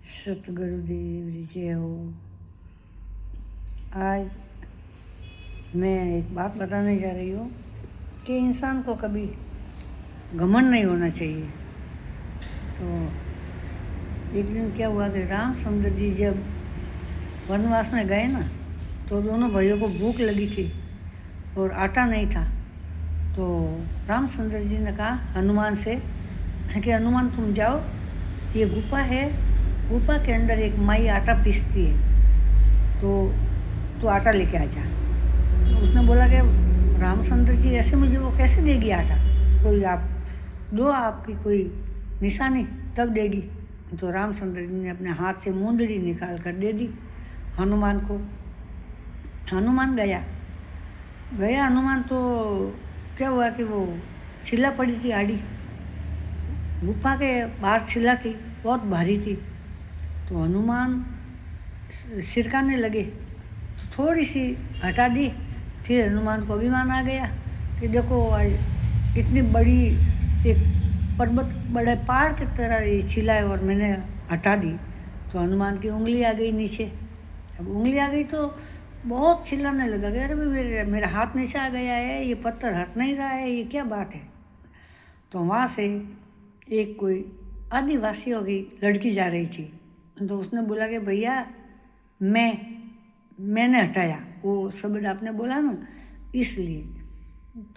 सतगुरुदेव जी जय हो। आज मैं एक बात बताने जा रही हूँ कि इंसान को कभी घमंड नहीं होना चाहिए। तो एक दिन क्या हुआ कि रामचंद्र जी जब वनवास में गए ना, तो दोनों भाइयों को भूख लगी थी और आटा नहीं था। तो रामचंद्र जी ने कहा हनुमान से कि हनुमान तुम जाओ, ये गुफा है, गुफा के अंदर एक माई आटा पीसती है, तो आटा लेके आ जा। तो उसने बोला कि रामचंद्र जी ऐसे मुझे वो कैसे देगी आटा, कोई आप दो, आपकी कोई निशानी तब देगी। तो रामचंद्र जी ने अपने हाथ से मूंदड़ी निकाल कर दे दी हनुमान को। हनुमान गया हनुमान तो क्या हुआ कि वो शिला पड़ी थी आड़ी, गुफा के बाहर शिला थी, बहुत भारी थी। तो हनुमान सिरकाने लगे तो थोड़ी सी हटा दी। फिर हनुमान को अभिमान आ गया कि देखो आज इतनी बड़ी एक पर्वत, बड़े पहाड़ की तरह ये शिला है और मैंने हटा दी। तो हनुमान की उंगली आ गई नीचे। अब उंगली आ गई तो बहुत चिल्लाने लगा कि अरे भाई मेरा हाथ नीचे आ गया है, ये पत्थर हट नहीं रहा है, ये क्या बात है। तो वहाँ से एक कोई आदिवासियों की लड़की जा रही थी। तो उसने बोला कि भैया मैंने हटाया, वो शब्द आपने बोला ना, इसलिए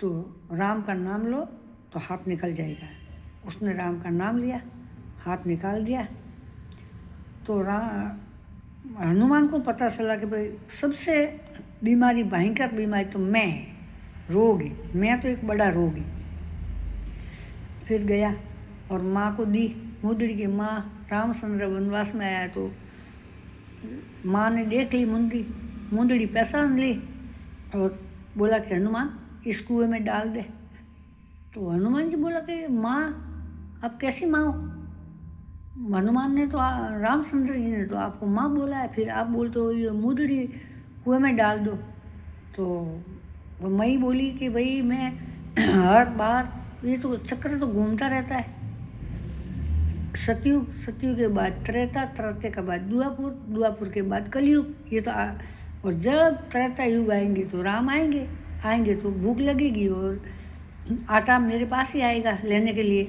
तो राम का नाम लो तो हाथ निकल जाएगा। उसने राम का नाम लिया, हाथ निकाल दिया। तो हनुमान को पता चला कि भाई सबसे बीमारी, भयंकर बीमारी तो मैं है, रोग है, मैं तो एक बड़ा रोग है। फिर गया और माँ को दी मुंदड़ी की। माँ रामचंद्र वनवास में आया तो माँ ने देख ली मुंदड़ी पहचान ली और बोला कि हनुमान इस कुएं में डाल दे। तो हनुमान जी बोला कि माँ आप कैसी माँ हो? हनुमान ने तो रामचंद्र जी ने तो आपको माँ बोला है, फिर आप बोलते हो ये मुंदड़ी कुएं में डाल दो। तो वो मई बोली कि भाई मैं हर बार ये तो चक्र तो घूमता रहता है। सतयुग के बाद त्रेता, त्रेता के बाद द्वापुर, द्वापुर के बाद कलयुग, ये तो और जब त्रेता युग आएंगे तो राम आएंगे तो भूख लगेगी और आटा मेरे पास ही आएगा लेने के लिए।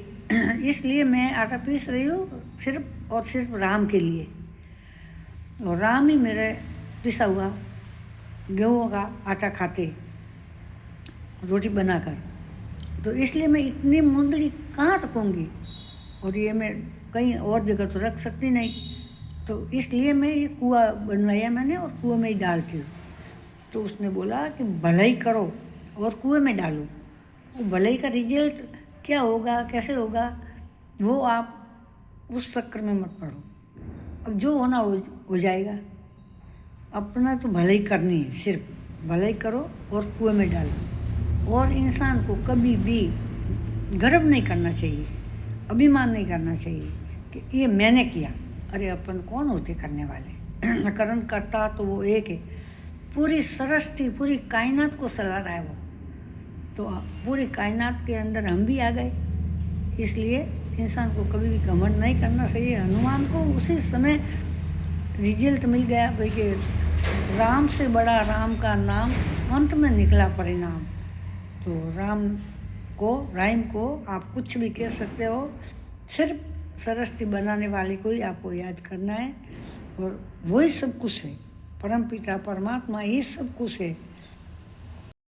इसलिए मैं आटा पीस रही हूँ सिर्फ और सिर्फ राम के लिए। और राम ही मेरे पिसा हुआ गेहूँ का आटा खाते रोटी बनाकर। तो इसलिए मैं इतनी मुंदड़ी कहाँ रखूँगी, और ये मैं कहीं और जगह तो रख सकती नहीं। तो इसलिए मैं ये कुआं बनवाया मैंने और कुएं में ही डालती हूँ। तो उसने बोला कि भलाई करो और कुएं में डालो, वो भलाई का रिजल्ट क्या होगा, कैसे होगा, वो आप उस चक्कर में मत पड़ो। अब जो होना हो जाएगा। अपना तो भलाई करनी है, सिर्फ भलाई करो और कुएं में डालो। और इंसान को कभी भी गर्व नहीं करना चाहिए, अभिमान नहीं करना चाहिए कि ये मैंने किया। अरे अपन कौन होते करने वाले? कर्म करता तो वो एक है, पूरी सृष्टि, पूरी कायनात को चला रहा है वो। तो पूरी कायनात के अंदर हम भी आ गए। इसलिए इंसान को कभी भी घमंड नहीं करना चाहिए। हनुमान को उसी समय रिजल्ट मिल गया भाई कि राम से बड़ा राम का नाम, अंत में निकला परिणाम। तो राम को आप कुछ भी कह सकते हो, सिर्फ सृष्टि बनाने वाले को ही आपको याद करना है। और वही सब कुछ है, परमपिता परमात्मा ही सब कुछ है।